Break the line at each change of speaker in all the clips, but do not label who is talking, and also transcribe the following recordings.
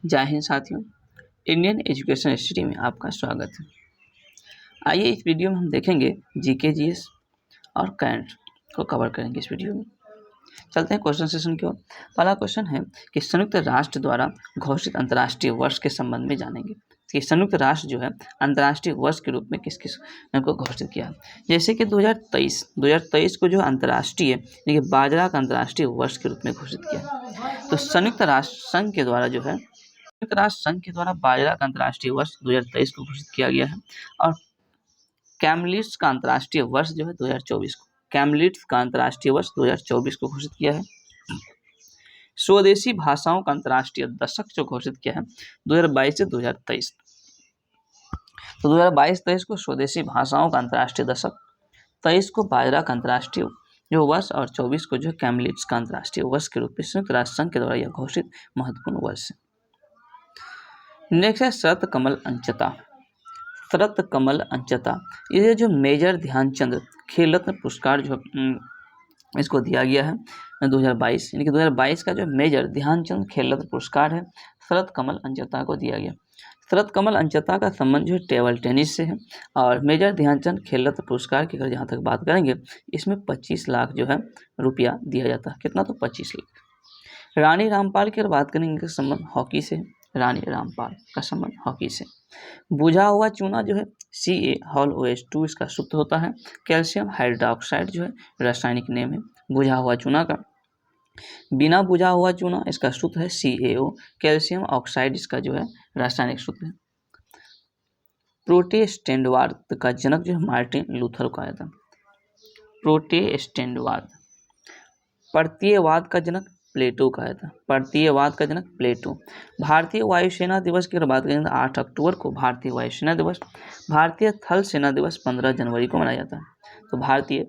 जय हिंद साथियों, Indian education history में आपका स्वागत है। आइए इस वीडियो में हम देखेंगे जीके जीएस और करंट को कवर करेंगे इस वीडियो में। चलते हैं क्वेश्चन सेशन की ओर। पहला क्वेश्चन है कि संयुक्त राष्ट्र द्वारा घोषित अंतर्राष्ट्रीय वर्ष के संबंध में जानेंगे कि संयुक्त राष्ट्र जो है अंतर्राष्ट्रीय वर्ष के रूप में किस किस को घोषित किया है। जैसे कि 2023 को जो अंतर्राष्ट्रीय यानी कि बाजरा का अंतर्राष्ट्रीय वर्ष के रूप में घोषित किया है। तो संयुक्त राष्ट्र संघ के द्वारा जो है संयुक्त राष्ट्र संघ के द्वारा बाजरा का अंतर्राष्ट्रीय वर्ष 2023 को घोषित किया गया है और कैमलिट्स का अंतर्राष्ट्रीय वर्ष जो है 2024 को कैमलिट्स का अंतर्राष्ट्रीय वर्ष 2024 को घोषित किया है। स्वदेशी भाषाओं का अंतर्राष्ट्रीय दशक जो घोषित किया है 2022 से 2023। तो 2022-23 को स्वदेशी भाषाओं का अंतर्राष्ट्रीय दशक, 23 को बाजरा का अंतर्राष्ट्रीय जो वर्ष और 24 को जो कैमलिट्स का अंतर्राष्ट्रीय वर्ष के रूप में संयुक्त राष्ट्र संघ के द्वारा यह घोषित महत्वपूर्ण वर्ष है। नेक्स्ट है शरत कमल अंचता। शरत कमल अंचता ये जो मेजर ध्यानचंद खेल रत्न पुरस्कार जो इसको दिया गया है 2022 यानी कि 2022 का जो मेजर ध्यानचंद खेल रत्न पुरस्कार है शरत कमल अंचता को दिया गया। शरत कमल अंचता का संबंध जो है टेबल टेनिस से है और मेजर ध्यानचंद खेल रत्न पुरस्कार की अगर जहाँ तक बात करेंगे इसमें 25 लाख जो है रुपया दिया जाता है। कितना? तो 25 लाख। रानी रामपाल की अगर बात करेंगे संबंध हॉकी से, रानी रामपाल का संबंध हॉकी से। बुझा हुआ चूना जो है CaOH2 इसका सूत्र होता है। कैल्शियम हाइड्रोक्साइड जो है रासायनिक नेम है बुझा हुआ चूना का। बिना बुझा हुआ चूना इसका सूत्र है CaO। कैल्शियम ऑक्साइड इसका जो है रासायनिक सूत्र है। प्रोटेस्टेंटवाद का जनक जो है मार्टिन लूथर को आया था। प्रोटेस्टेंटवाद। प्रत्ययवाद का जनक प्लेटो का आया था। प्रत्ययवाद का जनक प्लेटो। भारतीय वायुसेना दिवस की अगर बात करें तो 8 अक्टूबर को भारतीय वायुसेना दिवस। भारतीय थल सेना दिवस 15 जनवरी को मनाया जाता है। तो भारतीय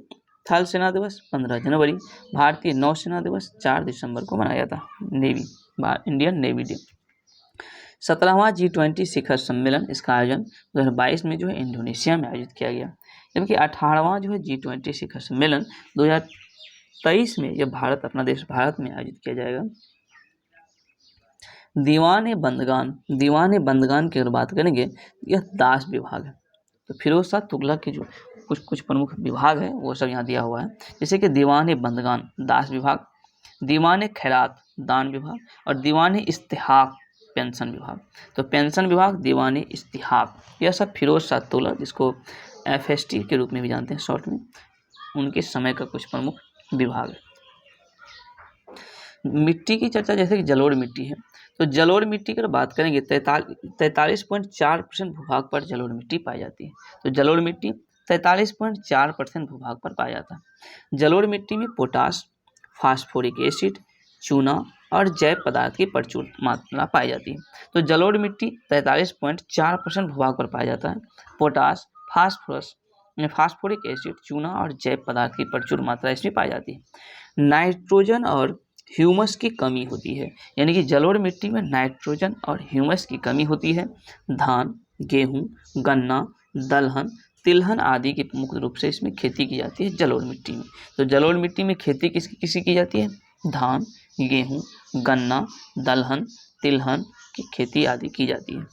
थल सेना दिवस 15 जनवरी। भारतीय नौसेना दिवस 4 दिसंबर को मनाया जाता है। Navy, Indian navy day. 17वां G20 शिखर सम्मेलन इसका आयोजन 2022 में जो है इंडोनेशिया में आयोजित किया गया, जबकि 18वां जो है G20 शिखर सम्मेलन 2023 में यह भारत, अपना देश भारत में आयोजित किया जाएगा। दीवान बंदगान की अगर बात करेंगे यह दास विभाग है। तो फिरोज शाह तुगलक के जो कुछ प्रमुख विभाग है वो सब यहाँ दिया हुआ है, जैसे कि दीवान बंदगान दास विभाग, दीवान खैरात दान विभाग और दीवान इस्तेहाक पेंशन विभाग। तो पेंशन विभाग, दीवान इस्तेहाक, यह सब फिरोज शाह तुगलक जिसको FST के रूप में भी जानते हैं शॉर्ट में, उनके समय का कुछ प्रमुख विभाग है। मिट्टी की चर्चा, जैसे कि जलोढ़ मिट्टी है, तो जलोढ़ मिट्टी की अगर बात करेंगे 43.4% भूभाग पर जलोढ़ मिट्टी पाई जाती है। तो जलोढ़ मिट्टी 43.4% भूभाग पर पाया जाता है। जलोढ़ मिट्टी में पोटास, फास्फोरिक एसिड, चूना और जैव पदार्थ की प्रचुर मात्रा पाई जाती है। तो जलोढ़ मिट्टी 43.4% भूभाग पर पाया जाता है। पोटास, फास्फोरिक एसिड, चूना और जैव पदार्थ की प्रचुर मात्रा इसमें पाई जाती है। नाइट्रोजन और ह्यूमस की कमी होती है, यानी कि जलोढ़ मिट्टी में नाइट्रोजन और ह्यूमस की कमी होती है। धान, गेहूं, गन्ना, दलहन, तिलहन आदि की मुख्य रूप से इसमें खेती की जाती है जलोढ़ मिट्टी में। तो जलोढ़ मिट्टी में खेती किसकी की जाती है? धान, गेहूं, गन्ना, दलहन, तिलहन की खेती आदि की जाती है।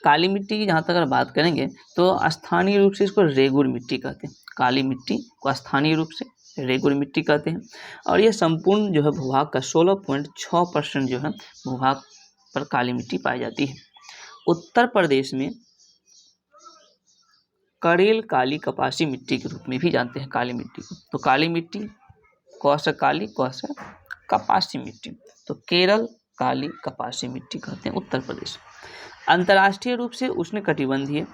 काली मिट्टी की जहाँ तक अगर बात करेंगे तो स्थानीय रूप से इसको रेगुर मिट्टी कहते हैं। काली मिट्टी को स्थानीय रूप से रेगुर मिट्टी कहते हैं और यह संपूर्ण जो है भूभाग का 16.6% जो है भूभाग पर काली मिट्टी पाई जाती है। उत्तर प्रदेश में करेल काली कपासी मिट्टी के रूप में भी जानते हैं काली मिट्टी को। तो काली मिट्टी कौन काली, कौन कपासी मिट्टी, तो केरल काली कपासी मिट्टी कहते हैं उत्तर प्रदेश। अंतर्राष्ट्रीय रूप से उष्णकटिबंधीय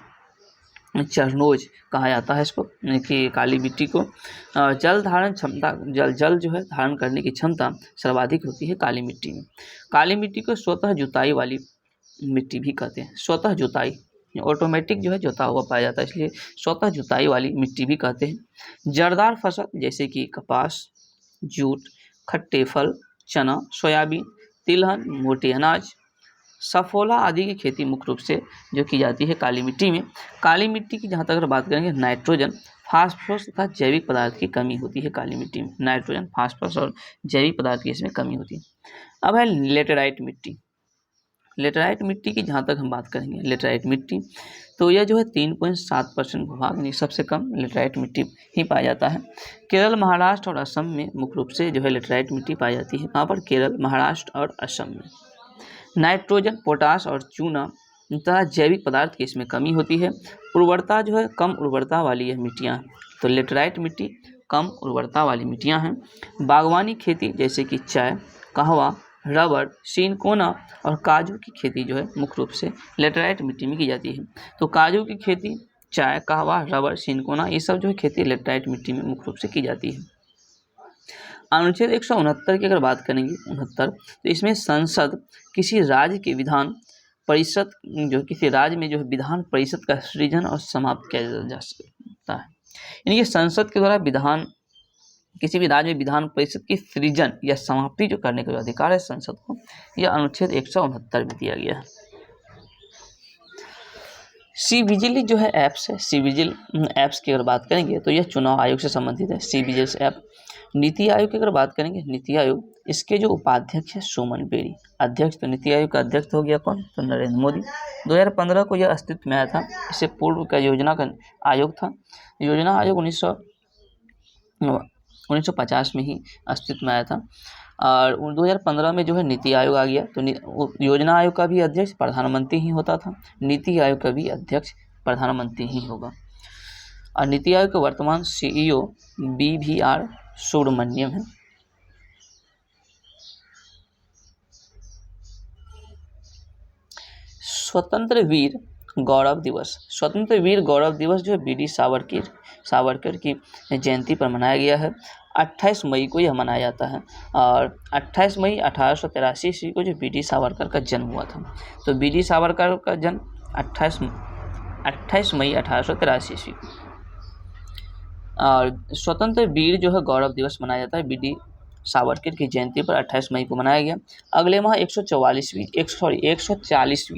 चरनोज कहा जाता है इसको, कि काली मिट्टी को। जल धारण क्षमता, जल जो है धारण करने की क्षमता सर्वाधिक होती है काली मिट्टी में। काली मिट्टी को स्वतः जुताई वाली मिट्टी भी कहते हैं। स्वतः जुताई, ऑटोमेटिक जो है जोता हुआ पाया जाता है, इसलिए स्वतः जुताई वाली मिट्टी भी कहते हैं। जड़दार फसल जैसे कि कपास, जूट, खट्टे फल, चना, सोयाबीन, तिलहन, मोटे अनाज, सफोला आदि की खेती मुख्य रूप से जो की जाती है काली मिट्टी में। काली मिट्टी की जहाँ तक अगर बात करेंगे नाइट्रोजन, फास्फोरस तथा जैविक पदार्थ की कमी होती है काली मिट्टी में। नाइट्रोजन, फास्फोरस और जैविक पदार्थ की इसमें कमी होती है। अब है लेटेराइट मिट्टी। लेटराइट मिट्टी की जहाँ तक हम बात करेंगे, लेटराइट मिट्टी तो यह जो है 3.7% भूभाग यानी सबसे कम लेटराइट मिट्टी ही पाया जाता है। केरल, महाराष्ट्र और असम में मुख्य रूप से जो है लेटराइट मिट्टी पाई जाती है। कहाँ पर? केरल, महाराष्ट्र और असम में। नाइट्रोजन, पोटास और चूना तथा जैविक पदार्थ की इसमें कमी होती है। उर्वरता जो है कम उर्वरता वाली यह मिट्टियाँ हैं, तो लेटराइट मिट्टी कम उर्वरता वाली मिट्टियाँ हैं। बागवानी खेती जैसे कि चाय, कहवा, रबर, सिनकोना और काजू की खेती जो है मुख्य रूप से लेटराइट मिट्टी में की जाती है। तो काजू की खेती, चाय, कहवा, रबर, सिनकोना ये सब जो है खेती लेटराइट मिट्टी में मुख्य रूप से की जाती है। अनुच्छेद 169 की अगर बात करेंगे 69, तो इसमें संसद किसी राज्य के विधान परिषद जो किसी राज्य में जो है विधान परिषद का सृजन और समाप्त किया जा सकता है। यानी कि संसद के द्वारा विधान किसी भी राज्य में विधान परिषद की सृजन या समाप्ति जो करने का जो अधिकार है संसद को, यह अनुच्छेद 169 में दिया गया है। सी विजिल जो है ऐप्स है, सी विजिल ऐप्स की अगर बात करेंगे तो यह चुनाव आयोग से संबंधित है। C vigil app. NITI Aayog की अगर बात करेंगे, नीति आयोग इसके जो उपाध्यक्ष है सुमन बेरी, अध्यक्ष तो नीति आयोग का अध्यक्ष हो गया कौन? तो नरेंद्र मोदी। 2015 को यह अस्तित्व में आया था। इससे पूर्व का योजना का आयोग था। योजना आयोग 1950 में ही अस्तित्व में आया था और 2015 में जो है नीति आयोग आ गया। तो योजना आयोग का भी अध्यक्ष प्रधानमंत्री ही होता था, नीति आयोग का भी अध्यक्ष प्रधानमंत्री ही होगा। और नीति आयोग के वर्तमान CEO BVR सुब्रमण्यम है। स्वतंत्र वीर गौरव दिवस, स्वतंत्र वीर गौरव दिवस जो है BD सावरकर की जयंती पर मनाया गया है। 28 मई को यह मनाया जाता है और 28 मई 1883 ईस्वी को जो BD सावरकर का जन्म हुआ था। तो BD सावरकर का जन्म 28 मई 1883 ईस्वी को। और स्वतंत्र वीर जो है गौरव दिवस मनाया जाता है BD सावरकर की जयंती पर 28 मई को मनाया गया। अगले माह 140वीं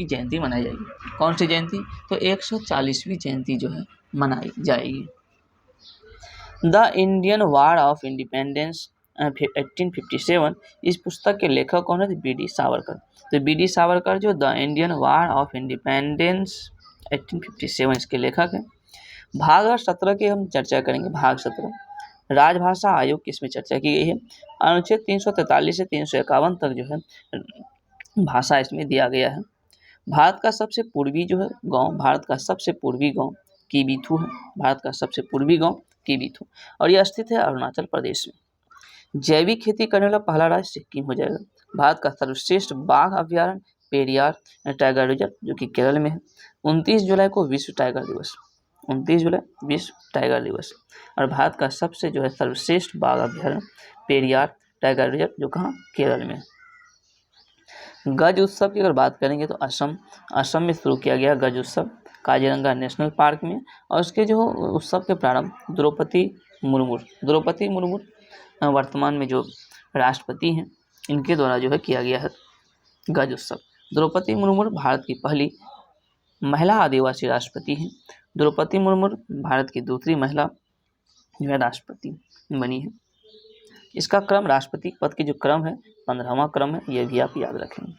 जयंती मनाई जाएगी। कौन सी जयंती? तो 140वीं जयंती जो है मनाई जाएगी। The Indian war of independence 1857, इस पुस्तक के लेखक कौन है? BD सावरकर। तो BD सावरकर जो the Indian war of independence 1857 इसके लेखक हैं। भाग 17 की हम चर्चा करेंगे। भाग 17 राजभाषा आयोग की इसमें चर्चा की गई है। अनुच्छेद 343 से 351 तक जो है भाषा इसमें दिया गया है। भारत का सबसे पूर्वी जो है गांव, भारत का सबसे पूर्वी गांव कीबीथू है। भारत का सबसे पूर्वी गांव कीबीथू और यह स्थित है अरुणाचल प्रदेश में। जैविक खेती करने वाला पहला राज्य सिक्किम हो जाएगा। भारत का सर्वश्रेष्ठ बाघ अभ्यारण्य पेरियार टाइगर रिजर्व जो कि केरल में है। 29 जुलाई को विश्व टाइगर दिवस, 29 जुलाई विश्व टाइगर दिवस। और भारत का सबसे जो है सर्वश्रेष्ठ बाघ अभ्यारण्य पेरियार टाइगर रिजर्व जो कहाँ? केरल में। गज उत्सव की अगर बात करेंगे तो असम में शुरू किया गया गज उत्सव काजीरंगा नेशनल पार्क में। और उसके जो उत्सव के प्रारंभ द्रौपदी मुर्मू वर्तमान में जो राष्ट्रपति हैं इनके द्वारा जो है किया गया है गज उत्सव। द्रौपदी मुर्मू भारत की पहली महिला आदिवासी राष्ट्रपति हैं। द्रौपदी मुर्मू भारत की दूसरी महिला जो है राष्ट्रपति बनी है। इसका क्रम राष्ट्रपति पद की जो क्रम है 15वां क्रम है, यह भी आप याद रखेंगे।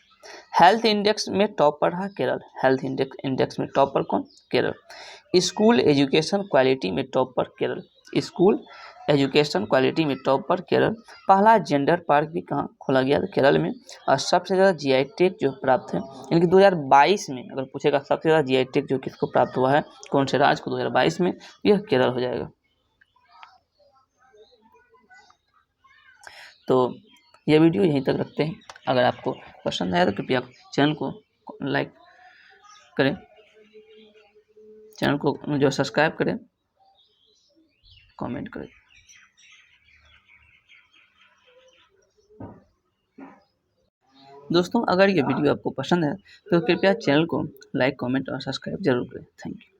हेल्थ इंडेक्स में टॉप पर रहा केरल। हेल्थ इंडेक्स में टॉप पर कौन? केरल। स्कूल एजुकेशन क्वालिटी में टॉप पर केरल। स्कूल एजुकेशन क्वालिटी में टॉप पर केरल। पहला जेंडर पार्क भी कहाँ खोला गया? तो केरल में। और सबसे ज़्यादा GI टैग जो प्राप्त है यानी कि 2022 में अगर पूछेगा सबसे ज़्यादा GI टैग जो किसको प्राप्त हुआ है, कौन से राज्य को 2022 में, यह केरल हो जाएगा। तो यह वीडियो यहीं तक रखते हैं। अगर आपको पसंद आया तो कृपया चैनल को लाइक करें, चैनल को जो सब्सक्राइब करें, कमेंट करें। दोस्तों अगर ये वीडियो आपको पसंद है तो कृपया चैनल को लाइक, कमेंट और सब्सक्राइब जरूर करें। Thank you.